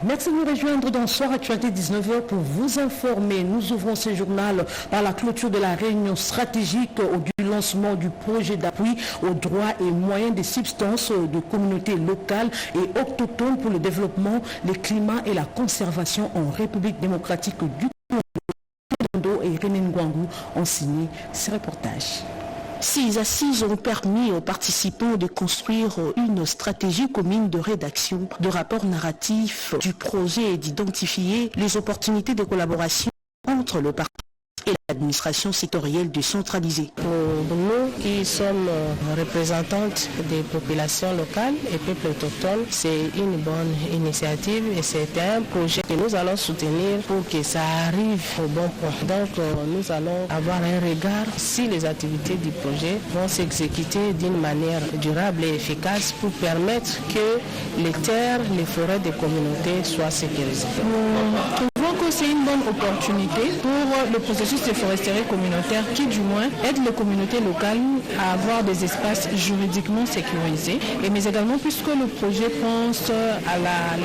Merci de nous rejoindre dans Soir Actualité 19h pour vous informer. Nous ouvrons ce journal par la clôture de la réunion stratégique du lancement du projet d'appui aux droits et moyens des substances de communautés locales et autochtones pour le développement, le climat et la conservation en République démocratique du Congo. Et René Ngwangu ont signé ce reportage. Ces assises ont permis aux participants de construire une stratégie commune de rédaction, de rapport narratif du projet et d'identifier les opportunités de collaboration entre le parti et l'administration sectorielle décentralisée. Pour nous qui sommes représentantes des populations locales et peuples autochtones, c'est une bonne initiative et c'est un projet que nous allons soutenir pour que ça arrive au bon point. Donc nous allons avoir un regard si les activités du projet vont s'exécuter d'une manière durable et efficace pour permettre que les terres, les forêts des communautés soient sécurisées. C'est une bonne opportunité pour le processus de foresterie communautaire qui du moins aide les communautés locales à avoir des espaces juridiquement sécurisés, mais également puisque le projet pense à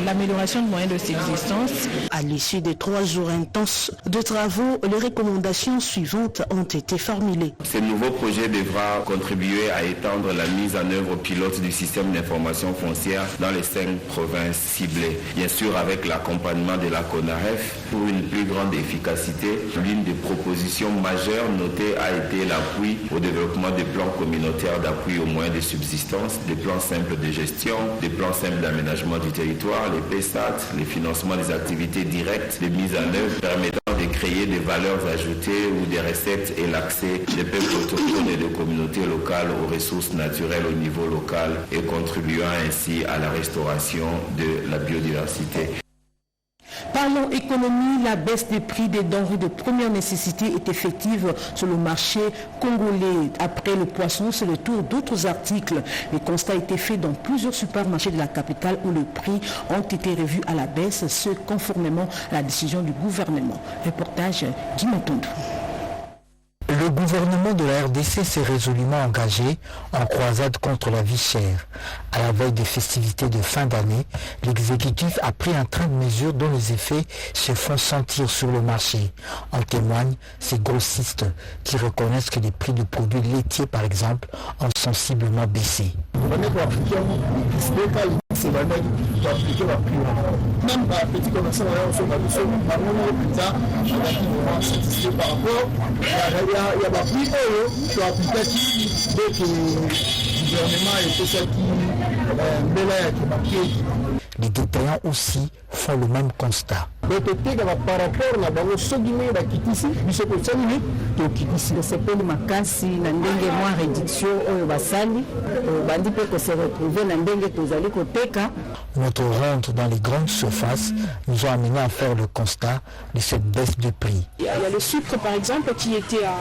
l'amélioration de moyens de subsistance. À l'issue des 3 jours intenses de travaux, les recommandations suivantes ont été formulées. Ce nouveau projet devra contribuer à étendre la mise en œuvre pilote du système d'information foncière dans les 5 provinces ciblées, bien sûr avec l'accompagnement de la CONAREF. Pour une plus grande efficacité, l'une des propositions majeures notées a été l'appui au développement des plans communautaires d'appui aux moyens de subsistance, des plans simples de gestion, des plans simples d'aménagement du territoire, les PSAT, les financements des activités directes, les mises en œuvre permettant de créer des valeurs ajoutées ou des recettes et l'accès des peuples autochtones et des communautés locales aux ressources naturelles au niveau local et contribuant ainsi à la restauration de la biodiversité. Parlons économie, la baisse des prix des denrées de première nécessité est effective sur le marché congolais. Après le poisson, c'est le tour d'autres articles. Le constat a été fait dans plusieurs supermarchés de la capitale où les prix ont été revus à la baisse, ce conformément à la décision du gouvernement. Reportage Guy Motondo. Le gouvernement de la RDC s'est résolument engagé en croisade contre la vie chère. À la veille des festivités de fin d'année, l'exécutif a pris un train de mesures dont les effets se font sentir sur le marché. En témoignent ces grossistes qui reconnaissent que les prix de produits laitiers, par exemple, ont sensiblement baissé. Même par petit commerçant, il y a des prix qui appliquent dès que le gouvernement est ceux qui les détaillants aussi font le même constat. par rapport à la sogime bakitisi biso ko salini to kitisi le sepeli makasi na ndenge moi réduction oyo basali bandi pe ko se retrouver na ndenge tozali ko teka. Notre ronde dans les grandes surfaces nous a amené à faire le constat de cette baisse de prix. Il y a le sucre par exemple qui était à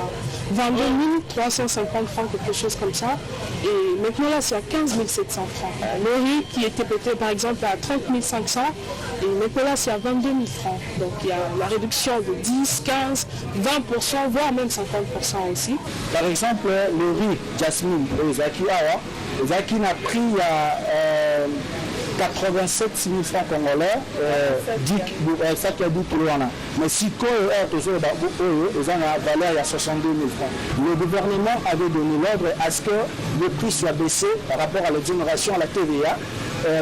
22 350 francs, quelque chose comme ça, et maintenant là c'est à 15 700 francs. Le riz qui était peut-être par exemple à 30 500 et maintenant là c'est à 22 000 francs. Donc il y a la réduction de 10, 15, 20%, voire même 50% aussi. Par exemple, le riz Jasmine, les Zaki n'a pris à 87 000 francs congolais, ça qui a dit pour l'on. Mais si ils ont la valeur à 62 000 francs. Le gouvernement avait donné l'ordre à ce que le prix soit baissé par rapport à l'exonération à la TVA,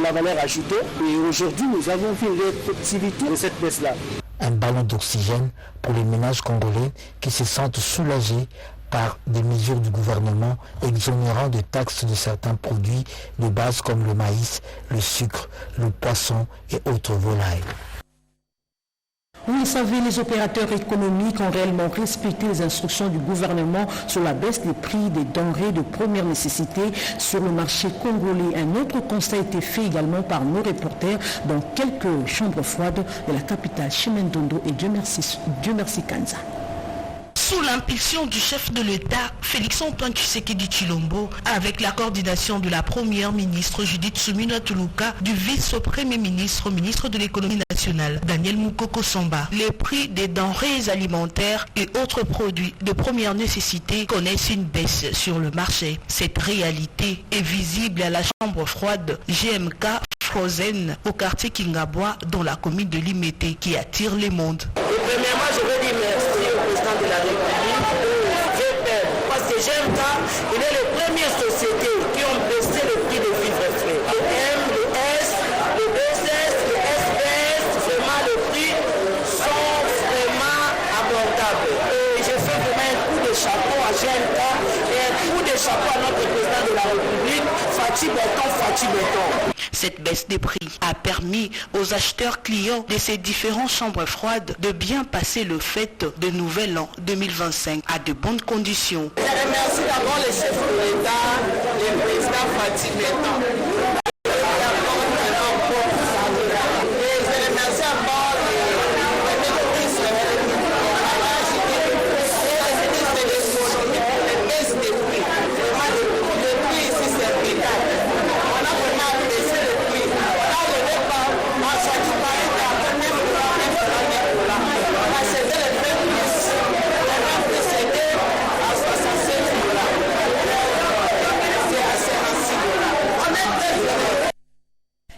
la valeur ajoutée. Et aujourd'hui, nous avons vu l'effectivité de cette baisse-là. Un ballon d'oxygène pour les ménages congolais qui se sentent soulagés par des mesures du gouvernement exonérant de taxes de certains produits de base comme le maïs, le sucre, le poisson et autres volailles. Vous le savez, les opérateurs économiques ont réellement respecté les instructions du gouvernement sur la baisse des prix des denrées de première nécessité sur le marché congolais. Un autre constat a été fait également par nos reporters dans quelques chambres froides de la capitale Chimendondo et Dieu merci Kanza. Sous l'impulsion du chef de l'État, Félix-Antoine Tshisekedi Tshilombo, avec la coordination de la première ministre Judith Suminwa Tuluka, du vice-premier ministre, ministre de l'économie nationale, Daniel Mukoko Samba, les prix des denrées alimentaires et autres produits de première nécessité connaissent une baisse sur le marché. Cette réalité est visible à la chambre froide GMK Fozen au quartier Kingabois dans la commune de Limete qui attire les mondes. Et premièrement, je veux dire merci au président de la République, parce que GMK, il est les premières sociétés qui ont baissé le prix des vivres frais. Le M, le S, le BSS, le SPS, vraiment les prix sont vraiment abordables. Et je fais vraiment un coup de chapeau à GMK et un coup de chapeau à notre président de la République, Fatih Béton. Cette baisse des prix a permis aux acheteurs clients de ces différentes chambres froides de bien passer le fête de Nouvel An 2025 à de bonnes conditions. Je remercie d'abord le chef de l'État, le président Fatih Béton.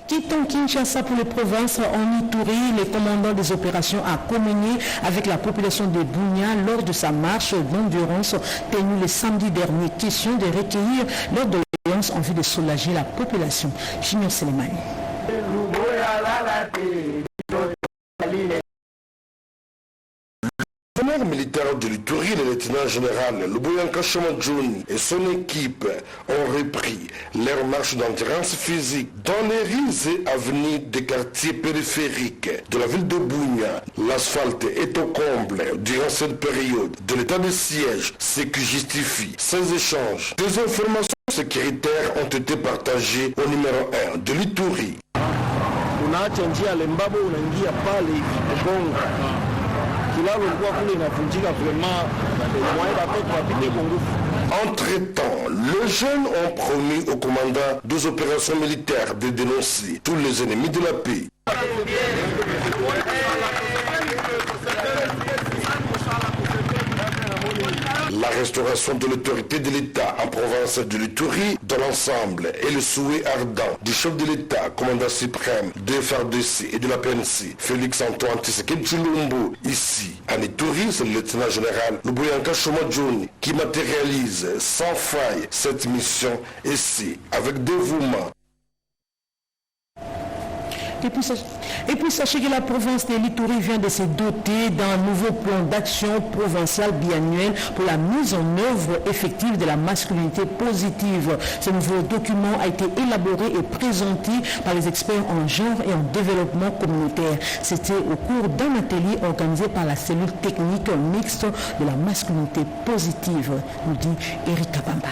Quittant Kinshasa pour les provinces en Ituri, le commandant des opérations a communié avec la population de Bunia lors de sa marche d'endurance tenue le samedi dernier. Question de recueillir leur doléance en vue de soulager la population. Junior Selemani. Le commandant militaire de l'Ituri, le lieutenant général Luboyanka Chamadjouni et son équipe ont repris leur marche d'endurance physique dans les rues et avenues des quartiers périphériques de la ville de Bunia. L'asphalte est au comble durant cette période de l'état de siège, ce qui justifie ces échanges. Des informations sécuritaires ont été partagées au numéro 1 de l'Ituri. Entre-temps, les jeunes ont promis au commandant des opérations militaires de dénoncer tous les ennemis de la paix. La restauration de l'autorité de l'État en province de l'Ituri dans l'ensemble est le souhait ardent du chef de l'État, commandant suprême de FARDC et de la PNC, Félix Antoine Tshisekedi Tshilombo. Ici, en Ituri, c'est le lieutenant général Luboyanka Chamadjouni qui matérialise sans faille cette mission ici, avec dévouement. Et puis sachez que la province de l'Ituri vient de se doter d'un nouveau plan d'action provincial biannuel pour la mise en œuvre effective de la masculinité positive. Ce nouveau document a été élaboré et présenté par les experts en genre et en développement communautaire. C'était au cours d'un atelier organisé par la cellule technique mixte de la masculinité positive, nous dit Eric Kabamba.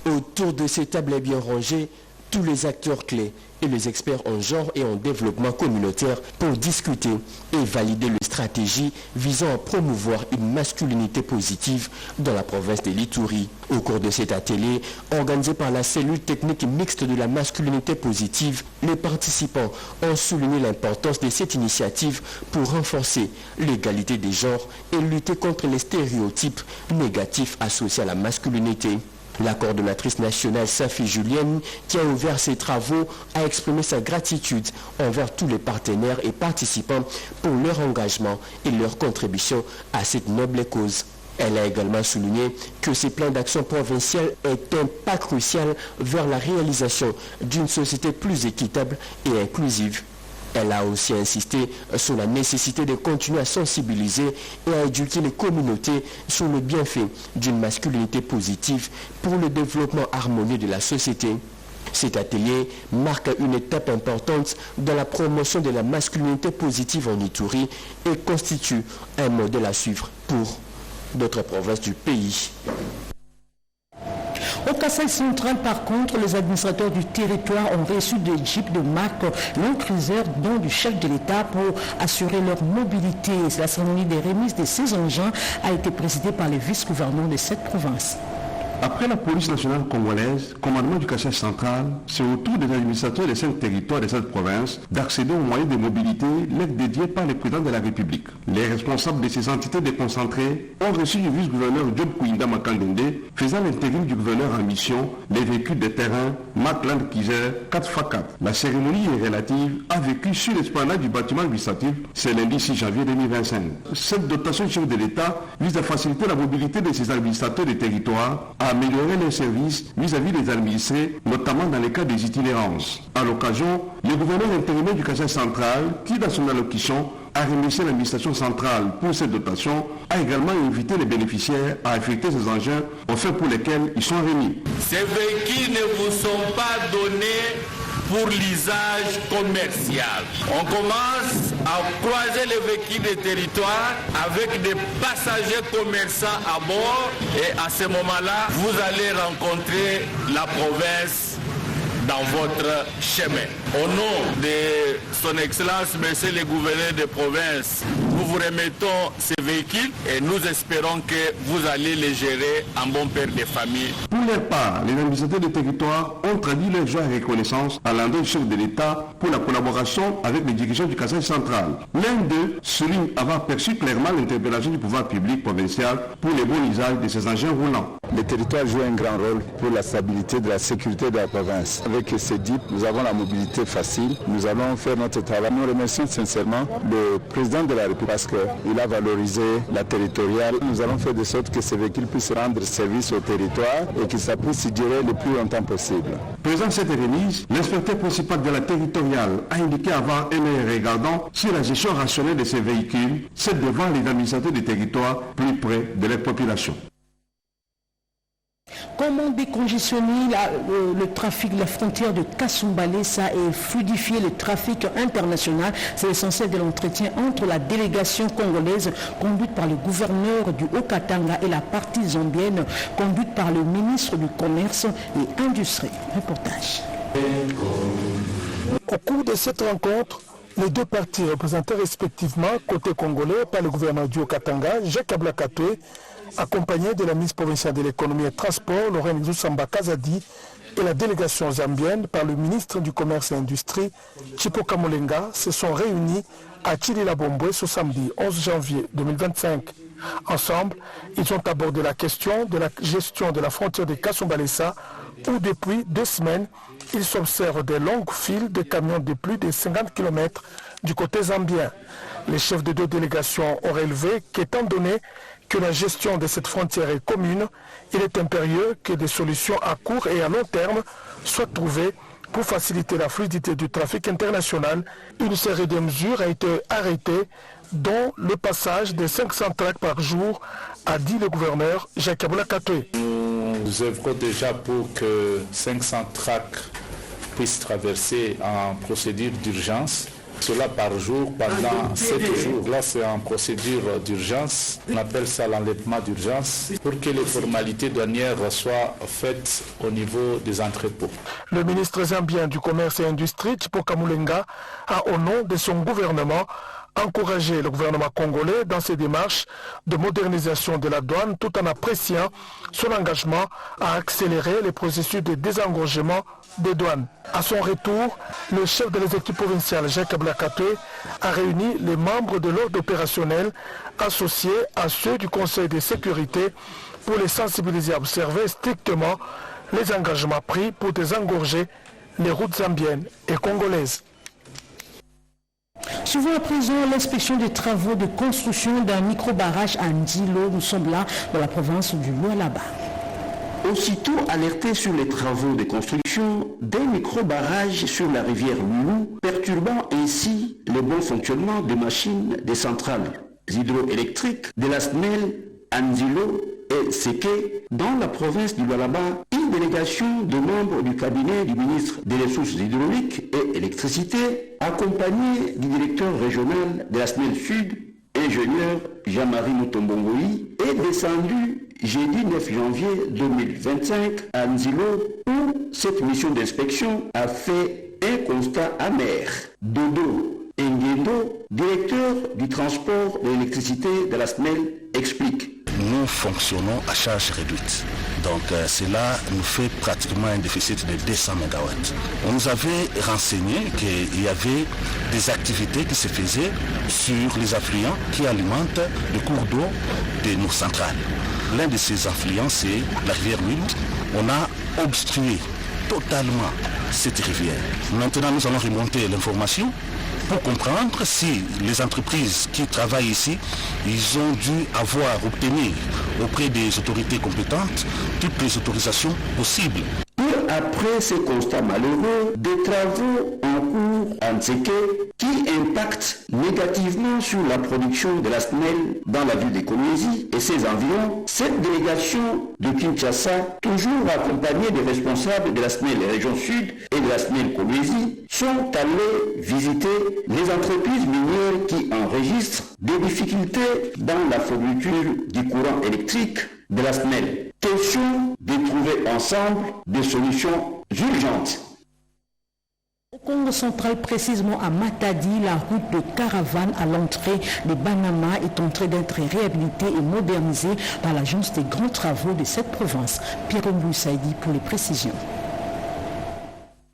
Autour de ces tables bien rangées, tous les acteurs clés et les experts en genre et en développement communautaire pour discuter et valider les stratégies visant à promouvoir une masculinité positive dans la province de l'Ituri. Au cours de cet atelier, organisé par la cellule technique mixte de la masculinité positive, les participants ont souligné l'importance de cette initiative pour renforcer l'égalité des genres et lutter contre les stéréotypes négatifs associés à la masculinité. La coordonnatrice nationale Safi Julienne, qui a ouvert ses travaux, a exprimé sa gratitude envers tous les partenaires et participants pour leur engagement et leur contribution à cette noble cause. Elle a également souligné que ces plans d'action provincial est un pas crucial vers la réalisation d'une société plus équitable et inclusive. Elle a aussi insisté sur la nécessité de continuer à sensibiliser et à éduquer les communautés sur le bienfait d'une masculinité positive pour le développement harmonieux de la société. Cet atelier marque une étape importante dans la promotion de la masculinité positive en Ituri et constitue un modèle à suivre pour d'autres provinces du pays. Au Kasaï central, par contre, les administrateurs du territoire ont reçu des jeeps de marque Land Cruiser, dont du chef de l'État, pour assurer leur mobilité. La cérémonie des remises de ces engins a été présidée par les vice-gouverneurs de cette province. Après la police nationale congolaise, commandement du Cassage central, c'est au tour des administrateurs des 5 territoires de cette province d'accéder aux moyens de mobilité l'aide dédiée par le président de la République. Les responsables de ces entités déconcentrées ont reçu du vice-gouverneur Job Kouinda Makandende, faisant l'intérim du gouverneur en mission, les véhicules de terrain Matland Kizer 4x4. La cérémonie est relative a vécu sur l'esplanade du bâtiment administratif ce lundi 6 janvier 2025. Cette dotation du chef de l'État vise à faciliter la mobilité de ces administrateurs des territoires, à améliorer les services vis-à-vis des administrés, notamment dans les cas des itinérances. À l'occasion, le gouverneur intérimaire du Cassage central, qui dans son allocution a remercié l'administration centrale pour cette dotation, a également invité les bénéficiaires à affecter ces engins aux fins pour lesquels ils sont remis. Ces véhicules ne vous sont pas donnés pour l'usage commercial. On commence à croiser les véhicules des territoires avec des passagers commerçants à bord et à ce moment-là, vous allez rencontrer la province dans votre chemin. Au nom de son Excellence, Monsieur le gouverneur de province, nous vous remettons ces véhicules et nous espérons que vous allez les gérer en bon père de famille. Pour leur part, les administrateurs des territoires ont traduit leur joie et reconnaissance à l'endroit du chef de l'État pour la collaboration avec les dirigeants du Cassage central. L'un d'eux souligne avoir perçu clairement l'interpellation du pouvoir public provincial pour le bon usage de ces engins roulants. Les territoires jouent un grand rôle pour la stabilité de la sécurité de la province. Avec ces DIP, nous avons la mobilité facile. Nous allons faire notre travail. Nous remercions sincèrement le président de la République parce qu'il a valorisé la territoriale. Nous allons faire de sorte que ces véhicules puissent rendre service au territoire et que ça puisse y durer le plus longtemps possible. Présent cette remise, l'inspecteur principal de la territoriale a indiqué avoir un œil regardant sur la gestion rationnelle de ces véhicules, c'est devant les administrateurs des territoires plus près de leur population. Comment décongestionner le trafic de la frontière de Kasumbalesa et fluidifier le trafic international? C'est l'essentiel de l'entretien entre la délégation congolaise conduite par le gouverneur du Haut-Katanga et la partie zambienne conduite par le ministre du Commerce et Industrie. Reportage. Au cours de cette rencontre, les deux parties représentées respectivement côté congolais par le gouverneur du Haut-Katanga, Jacques Ablakatoué, accompagné de la ministre provinciale de l'économie et transport, Lorraine Zoussamba Kazadi, et la délégation zambienne par le ministre du Commerce et Industrie, Chipoka Molenga, se sont réunis à Tchilila-Bomboué ce samedi 11 janvier 2025. Ensemble, ils ont abordé la question de la gestion de la frontière de Kasumbalesa, où depuis 2 semaines, il s'observe des longues files de camions de plus de 50 km du côté zambien. Les chefs des deux délégations ont relevé qu'étant donné que la gestion de cette frontière est commune, il est impérieux que des solutions à court et à long terme soient trouvées pour faciliter la fluidité du trafic international. Une série de mesures a été arrêtée, dont le passage de 500 tracts par jour, a dit le gouverneur Jacques Ablakatoué. Nous œuvrons déjà pour que 500 tracts puissent traverser en procédure d'urgence. Cela par jour pendant 7 jours. Là, c'est en procédure d'urgence. On appelle ça l'enlèvement d'urgence pour que les formalités douanières soient faites au niveau des entrepôts. Le ministre zambien du Commerce et Industrie, Chipoka Molenga, a au nom de son gouvernement encouragé le gouvernement congolais dans ses démarches de modernisation de la douane tout en appréciant son engagement à accélérer les processus de désengorgement des douanes. À son retour, le chef de l'exécutif provincial Jacques Ablakatoué a réuni les membres de l'ordre opérationnel associés à ceux du Conseil de sécurité pour les sensibiliser à observer strictement les engagements pris pour désengorger les routes zambiennes et congolaises. Suivons à présent l'inspection des travaux de construction d'un micro-barrage à Ndilo. Nous sommes là dans la province du Lualaba. Aussitôt alerté sur les travaux de construction d'un micro-barrage sur la rivière Lou, perturbant ainsi le bon fonctionnement des machines des centrales hydroélectriques de la SNEL, Ndilo et Seke, dans la province du Lualaba, une délégation de membres du cabinet du ministre des Ressources hydrauliques et électricité, accompagné du directeur régional de la SNEL Sud, ingénieur Jean-Marie Mutombongoï, est descendu jeudi 9 janvier 2025 à Nzilo, où cette mission d'inspection a fait un constat amer. Dodo Ngendo, directeur du transport de l'électricité de la SNEL, explique. nous fonctionnons à charge réduite. Donc cela nous fait pratiquement un déficit de 200 MW. On nous avait renseigné qu'il y avait des activités qui se faisaient sur les affluents qui alimentent le cours d'eau de nos centrales. L'un de ces affluents, c'est la rivière Lune. On a obstrué totalement cette rivière. Maintenant, nous allons remonter l'information pour comprendre si les entreprises qui travaillent ici, ils ont dû obtenir auprès des autorités compétentes toutes les autorisations possibles. Après ces constats malheureux, des travaux en cours en Tseke qui impactent négativement sur la production de la SNEL dans la ville de Kolwezi et ses environs, cette délégation de Kinshasa, toujours accompagnée des responsables de la SNEL région sud et de la SNEL Kolwezi, sont allés visiter les entreprises minières qui enregistrent des difficultés dans la fourniture du courant électrique de la SNEL. Question de trouver ensemble des solutions urgentes. Au Congo central, précisément à Matadi, la route de caravane à l'entrée de Banama est en train d'être réhabilitée et modernisée par l'agence des grands travaux de cette province. Pierre Mbousaïdi pour les précisions.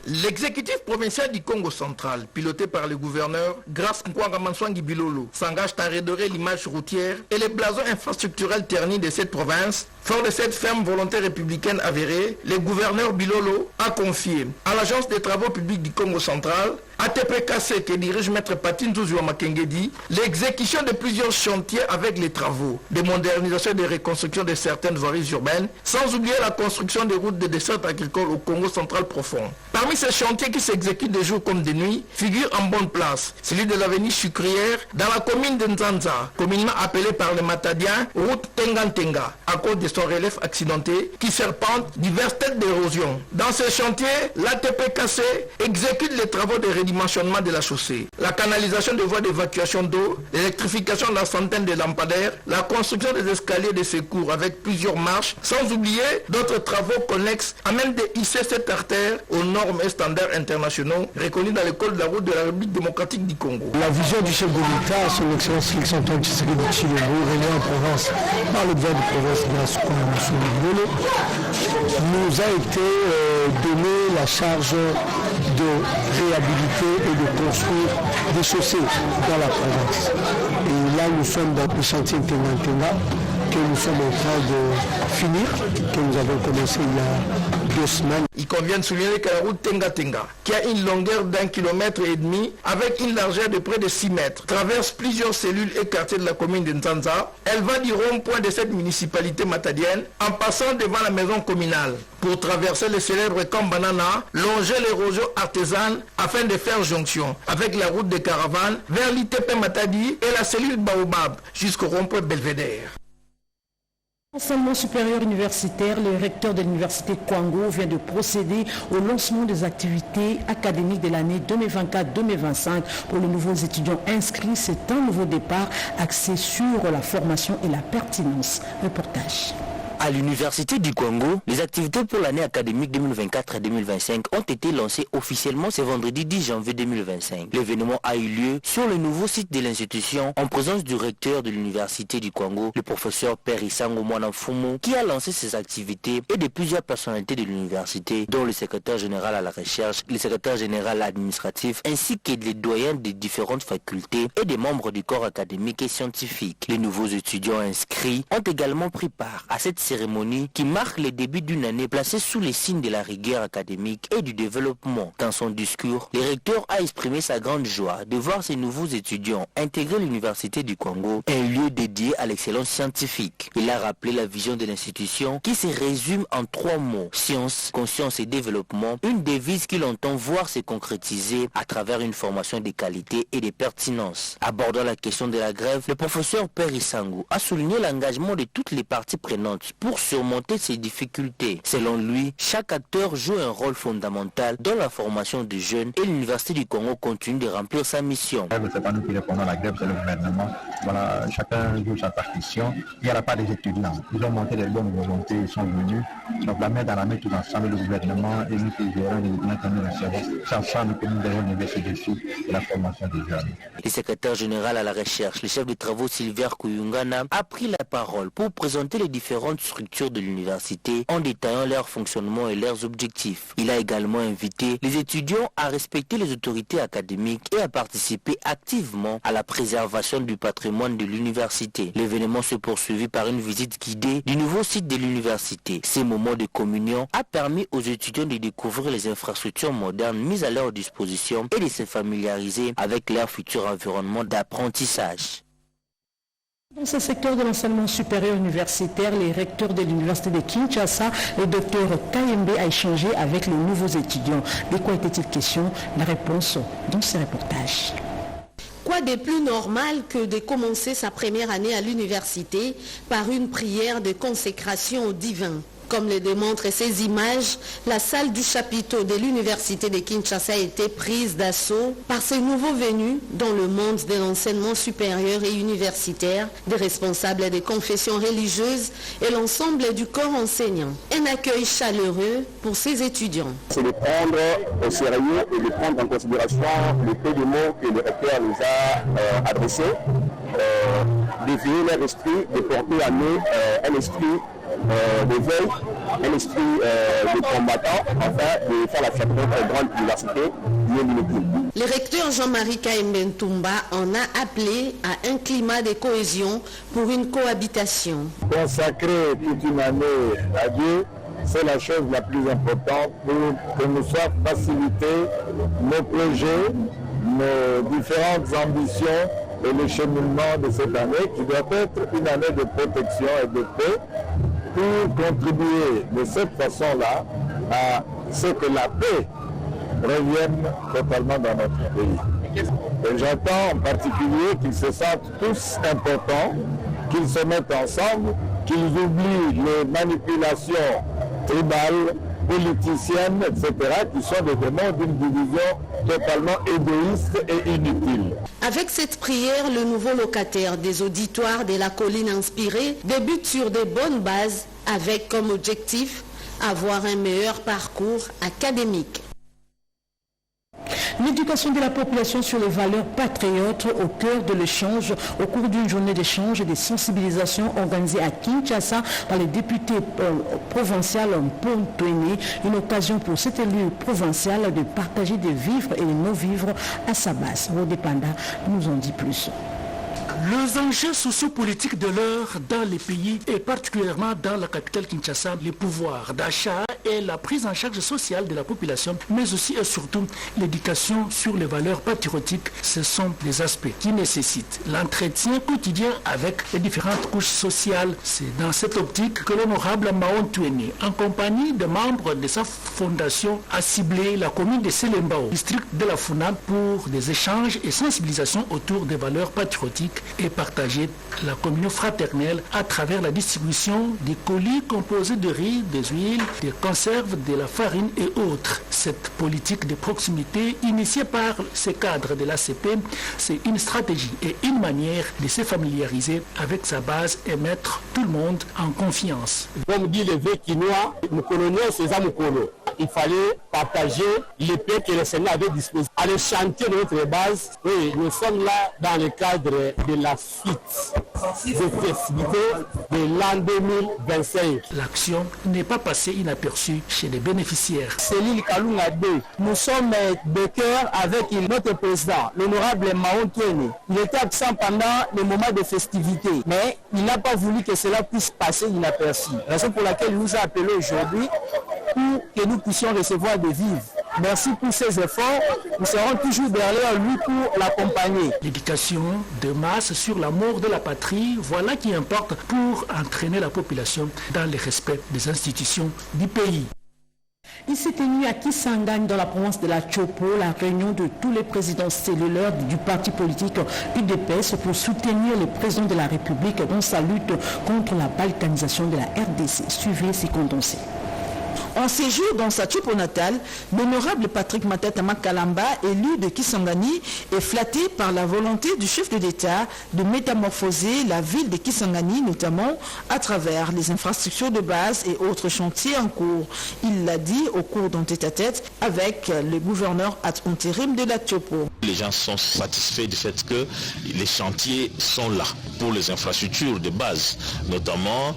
L'exécutif provincial du Congo central, piloté par le gouverneur Grace Nkwanga Manswangi Bilolo, s'engage à redorer l'image routière et les blasons infrastructurels ternis de cette province. Fort de cette ferme volonté républicaine avérée, le gouverneur Bilolo a confié à l'agence des travaux publics du Congo central, ATPKC que dirige maître Patine Touzoua Makengedi, l'exécution de plusieurs chantiers avec les travaux de modernisation et de reconstruction de certaines voiries urbaines, sans oublier la construction des routes de dessert agricole au Congo central profond. Parmi ces chantiers qui s'exécutent de jour comme de nuit, figure en bonne place celui de l'avenue Sucrière dans la commune de Nzanza, communément appelée par les Matadiens route Tenga-Tenga, à cause de son relief accidenté qui serpente diverses têtes d'érosion. Dans ces chantiers, l'ATPKC exécute les travaux de redimensionnement de la chaussée, la canalisation des voies d'évacuation d'eau, l'électrification de la centaine de lampadaires, la construction des escaliers de secours avec plusieurs marches, sans oublier d'autres travaux connexes à même de hisser cette artère aux normes et standards internationaux reconnus dans le code de la route de la République démocratique du Congo. La vision du chef de l'État, son excellence Félix-Antoine Tshisekedi Tshilombo, régnant en province par le gouvernement de province grâce nous a été donné la charge de réhabiliter et de construire des chaussées dans la province. Et là, nous sommes dans le chantier Tenga que nous sommes en train de finir, que nous avons commencé il y a 2 semaines. Il convient de souligner que la route Tenga-Tenga, qui a une longueur d'1,5 km avec une largeur de près de 6 mètres, traverse plusieurs cellules et quartiers de la commune de Nzanza. Elle va du rond-point de cette municipalité matadienne en passant devant la maison communale pour traverser le célèbre camp Banana, longer l'érosion artisane afin de faire jonction avec la route de caravane vers l'ITP Matadi et la cellule Baobab jusqu'au rond-point Belvédère. Enseignement supérieur universitaire, le recteur de l'université Kwango vient de procéder au lancement des activités académiques de l'année 2024-2025 pour les nouveaux étudiants inscrits. C'est un nouveau départ axé sur la formation et la pertinence. Reportage. À l'Université du Congo, les activités pour l'année académique 2024-2025 ont été lancées officiellement ce vendredi 10 janvier 2025. L'événement a eu lieu sur le nouveau site de l'institution en présence du recteur de l'Université du Congo, le professeur Père Isango Mwanamfumu, qui a lancé ces activités et de plusieurs personnalités de l'université, dont le secrétaire général à la recherche, le secrétaire général administratif, ainsi que les doyens des différentes facultés et des membres du corps académique et scientifique. Les nouveaux étudiants inscrits ont également pris part à cette cérémonie qui marque le début d'une année placée sous les signes de la rigueur académique et du développement. Dans son discours, le recteur a exprimé sa grande joie de voir ces nouveaux étudiants intégrer l'Université du Congo, un lieu dédié à l'excellence scientifique. Il a rappelé la vision de l'institution qui se résume en 3 mots: science, conscience et développement, une devise qu'il entend voir se concrétiser à travers une formation de qualité et de pertinence. Abordant la question de la grève, le professeur Père Isango a souligné l'engagement de toutes les parties prenantes pour surmonter ces difficultés. Selon lui, chaque acteur joue un rôle fondamental dans la formation des jeunes et l'Université du Congo continue de remplir sa mission. C'est pas nous qui répondons à la grève, c'est le gouvernement. Voilà, chacun joue sa partition. Il n'y a pas des étudiants. Ils ont monté des bonnes volontés, ils sont venus. Donc la main dans la main, tous ensemble, le gouvernement et nous qui gérons les maintenus de service. C'est ensemble que nous devons lever ce défi de la formation des jeunes. Le secrétaire général à la recherche, le chef de travaux Sylvain Kouyungana, a pris la parole pour présenter les différentes structures de l'université en détaillant leur fonctionnement et leurs objectifs. Il a également invité les étudiants à respecter les autorités académiques et à participer activement à la préservation du patrimoine de l'université. L'événement se poursuivit par une visite guidée du nouveau site de l'université. Ces moments de communion a permis aux étudiants de découvrir les infrastructures modernes mises à leur disposition et de se familiariser avec leur futur environnement d'apprentissage. Dans ce secteur de l'enseignement supérieur universitaire, les recteurs de l'université de Kinshasa, le docteur Kayembe, a échangé avec les nouveaux étudiants. De quoi était-il question? La réponse dans ce reportage. Quoi de plus normal que de commencer sa première année à l'université par une prière de consécration au divin? Comme le démontrent ces images, la salle du chapiteau de l'université de Kinshasa a été prise d'assaut par ces nouveaux venus dans le monde de l'enseignement supérieur et universitaire, des responsables des confessions religieuses et l'ensemble du corps enseignant. Un accueil chaleureux pour ces étudiants. C'est de prendre au sérieux et de prendre en considération le peu de mots que le recteur nous a adressés, d'éveiller leur esprit, de porter à nous un esprit d'éveil, un esprit de combattant, afin de faire la fierté de la grande université du. Le recteur Jean-Marie Kayembe Ntumba en a appelé à un climat de cohésion pour une cohabitation. Consacrer toute une année à Dieu, c'est la chose la plus importante pour que nous soient facilités nos projets, nos différentes ambitions et le cheminement de cette année qui doit être une année de protection et de paix, pour contribuer de cette façon-là à ce que la paix revienne totalement dans notre pays. Et j'entends en particulier qu'ils se sentent tous importants, qu'ils se mettent ensemble, qu'ils oublient les manipulations tribales, politiciennes, etc., qui sont des démons d'une division totalement égoïste et inutile. Avec cette prière, le nouveau locataire des auditoires de la colline inspirée débute sur de bonnes bases avec comme objectif avoir un meilleur parcours académique. L'éducation de la population sur les valeurs patriotes au cœur de l'échange au cours d'une journée d'échange et de sensibilisation organisée à Kinshasa par les députés provinciaux Mpontouéné, une occasion pour cet élu provincial de partager des vivres et des non-vivres à sa base. Rodépanda nous en dit plus. Les enjeux sociopolitiques de l'heure dans les pays et particulièrement dans la capitale Kinshasa, les pouvoirs d'achat et la prise en charge sociale de la population, mais aussi et surtout l'éducation sur les valeurs patriotiques, ce sont des aspects qui nécessitent l'entretien quotidien avec les différentes couches sociales. C'est dans cette optique que l'honorable Mpontouéné, en compagnie de membres de sa fondation, a ciblé la commune de Selembao, district de la Funab, pour des échanges et sensibilisations autour des valeurs patriotiques et partager la communion fraternelle à travers la distribution des colis composés de riz, des huiles, des conserves, de la farine et autres. Cette politique de proximité initiée par ce cadre de l'ACP, c'est une stratégie et une manière de se familiariser avec sa base et mettre tout le monde en confiance. Comme dit le vieux Quinois, il fallait partager les paix que le Sénat avait disposé. Aller chanter notre base, oui, nous sommes là dans le cadre de la suite des festivités de l'an 2025. L'action n'est pas passée inaperçue chez les bénéficiaires. Céline Kalunga 2, nous sommes de cœur avec notre président, l'honorable Mpontouéné. Il était absent pendant les moments de festivités, mais il n'a pas voulu que cela puisse passer inaperçu. Raison pour laquelle il nous a appelés aujourd'hui pour que nous puissions recevoir des vivres. Merci pour ces efforts. Nous serons toujours derrière lui pour l'accompagner. L'éducation de masse sur l'amour de la patrie, voilà qui importe pour entraîner la population dans le respect des institutions du pays. Il s'est tenu à Kisangani dans la province de la Tchopo, la réunion de tous les présidents cellulaires du parti politique UDPS pour soutenir le président de la République dans sa lutte contre la balkanisation de la RDC. Suivez ces condensés. En séjour dans sa Tchopo natale, l'honorable Patrick Matata Makalamba, élu de Kisangani, est flatté par la volonté du chef de l'État de métamorphoser la ville de Kisangani, notamment à travers les infrastructures de base et autres chantiers en cours. Il l'a dit au cours d'un tête-à-tête avec le gouverneur ad intérim de la Tchopo. Les gens sont satisfaits du fait que les chantiers sont là pour les infrastructures de base, notamment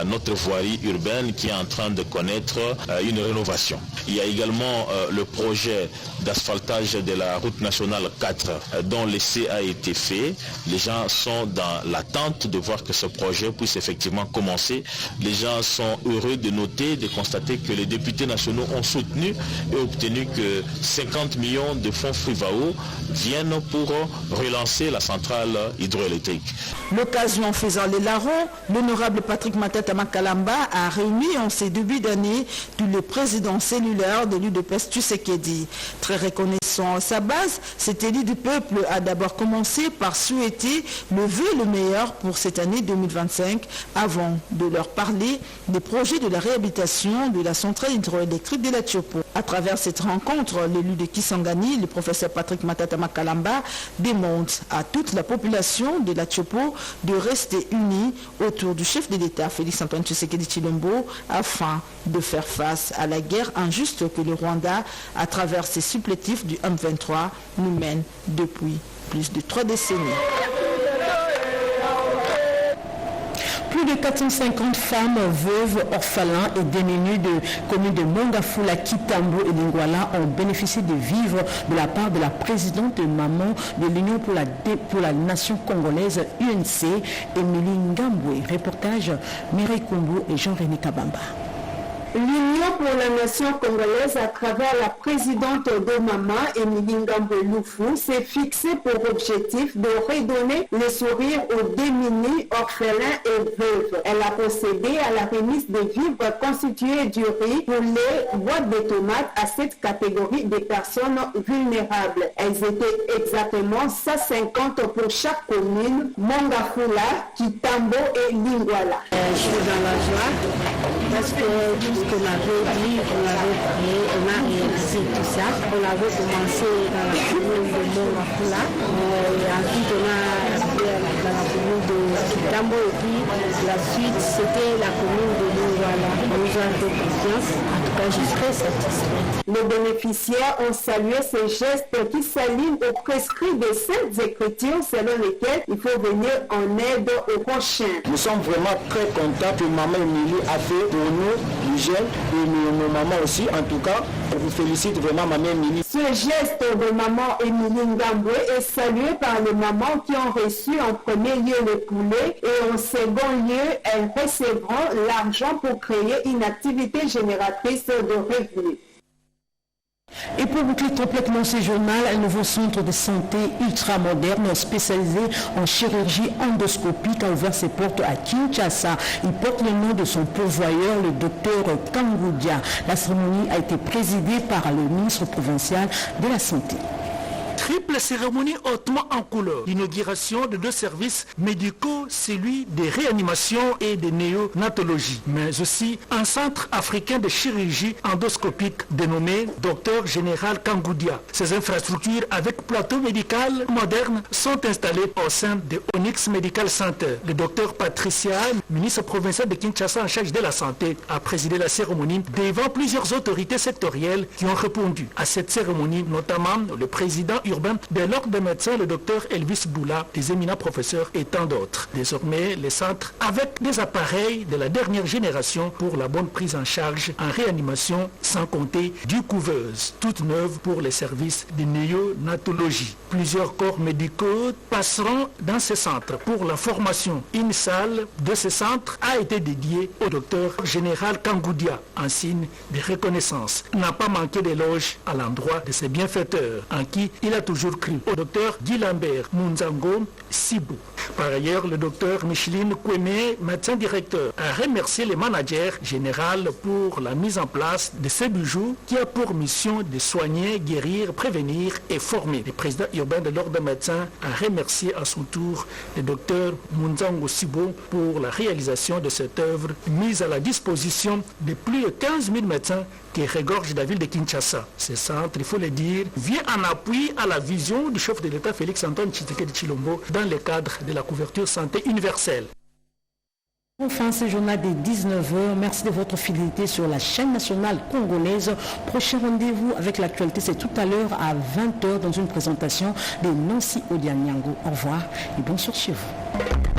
notre voirie urbaine qui est en train de connaître une rénovation. Il y a également le projet d'asphaltage de la route nationale 4 dont l'essai a été fait. Les gens sont dans l'attente de voir que ce projet puisse effectivement commencer. Les gens sont heureux de noter, de constater que les députés nationaux ont soutenu et obtenu que 50 millions de fonds FRIVAO viennent pour relancer la centrale hydroélectrique. L'occasion faisant les larrons, l'honorable Patrick Matata Makalamba a réuni en ces débuts d'année tous les présidents cellulaires de l'UDPS Tshisekedi. Très reconnaissant à sa base, cet élu du peuple a d'abord commencé par souhaiter le vœu le meilleur pour cette année 2025 avant de leur parler des projets de la réhabilitation de la centrale hydroélectrique de la Tchopo. À travers cette rencontre, l'élu de Kisangani, le professeur Patrick Matata Makalamba, demande à toute la population de la Tchopo de rester unis autour du chef de l'État, Félix-Antoine Tshisekedi Tshilombo, afin de faire face à la guerre injuste que le Rwanda, à travers ses supplétifs du M23, nous mène depuis plus de 3 décennies. Plus de 450 femmes, veuves, orphelins et démunies de communes de Mongafula, Kitambo et Lingwala ont bénéficié de vivres de la part de la présidente maman de l'Union pour la nation congolaise, UNC, Émilie Ngambwe. Reportage Mireille Kumbu et Jean-René Kabamba. L'Union pour la nation congolaise, à travers la présidente de Mama, Émilie Ngambwe-Loufou, s'est fixée pour objectif de redonner le sourire aux démunis, orphelins et veuves. Elle a procédé à la remise des vivres constitués du riz, poulet, boîtes de tomates à cette catégorie de personnes vulnérables. Elles étaient exactement 150 pour chaque commune, Mongafula, Kitambo et Lingwala. Je suis dans la joie parce que tout ce qu'on avait dit, on l'avait parlé, on a réalisé tout ça. On avait commencé dans la commune de Mongafula, ensuite on a fait dans la commune de Kitambo et puis la suite c'était la commune de Lingwala. On nous a fait confiance, en tout cas je suis très satisfaite. Les bénéficiaires ont salué ces gestes qui s'alignent aux prescrits des Saintes Écritures selon lesquels il faut venir en aide aux prochains. Nous sommes vraiment très contents que Maman Émilie a fait pour nous, les jeunes, et nos mamans aussi. En tout cas, je vous félicite vraiment, Maman Émilie. Ce geste de Maman Émilie Ngambwe est salué par les mamans qui ont reçu en premier lieu le poulet et en second lieu, elles recevront l'argent pour créer une activité génératrice de revenus. Et pour boucler complètement ce journal, un nouveau centre de santé ultramoderne spécialisé en chirurgie endoscopique a ouvert ses portes à Kinshasa. Il porte le nom de son pourvoyeur, le docteur Kangudia. La cérémonie a été présidée par le ministre provincial de la Santé. Triple cérémonie hautement en couleur. L'inauguration de 2 services médicaux, celui de réanimation et de néonatologie, mais aussi un centre africain de chirurgie endoscopique dénommé Docteur Général Kangoudia. Ces infrastructures avec plateau médical moderne sont installées au sein de Onyx Medical Center. Le docteur Patricia, ministre provincial de Kinshasa en charge de la santé, a présidé la cérémonie devant plusieurs autorités sectorielles qui ont répondu à cette cérémonie, notamment le président urbain de l'ordre des médecins, le docteur Elvis Boula, des éminents professeurs et tant d'autres. Désormais, les centres avec des appareils de la dernière génération pour la bonne prise en charge en réanimation, sans compter du couveuse, toute neuve pour les services de néonatologie. Plusieurs corps médicaux passeront dans ces centres pour la formation. Une salle de ces centres a été dédiée au docteur général Kangoudia, en signe de reconnaissance. N'a pas manqué d'éloges à l'endroit de ses bienfaiteurs, en qui il a toujours cru, au docteur Guy Lambert Munzango Sibou. Par ailleurs, le docteur Micheline Kweme, médecin directeur, a remercié les managers généraux pour la mise en place de ce bijou qui a pour mission de soigner, guérir, prévenir et former. Le président urbain de l'Ordre des médecins a remercié à son tour le docteur Munzango Sibo pour la réalisation de cette œuvre mise à la disposition de plus de 15 000 médecins qui regorgent la ville de Kinshasa. Ce centre, il faut le dire, vient en appui à la vision du chef de l'État Félix-Antoine Tshisekedi Tshilombo dans le cadre de la couverture santé universelle. Enfin, ce journal des 19h. Merci de votre fidélité sur la chaîne nationale congolaise. Prochain rendez-vous avec l'actualité, c'est tout à l'heure à 20h dans une présentation de Nancy Odianyango. Au revoir et bonsoir chez vous.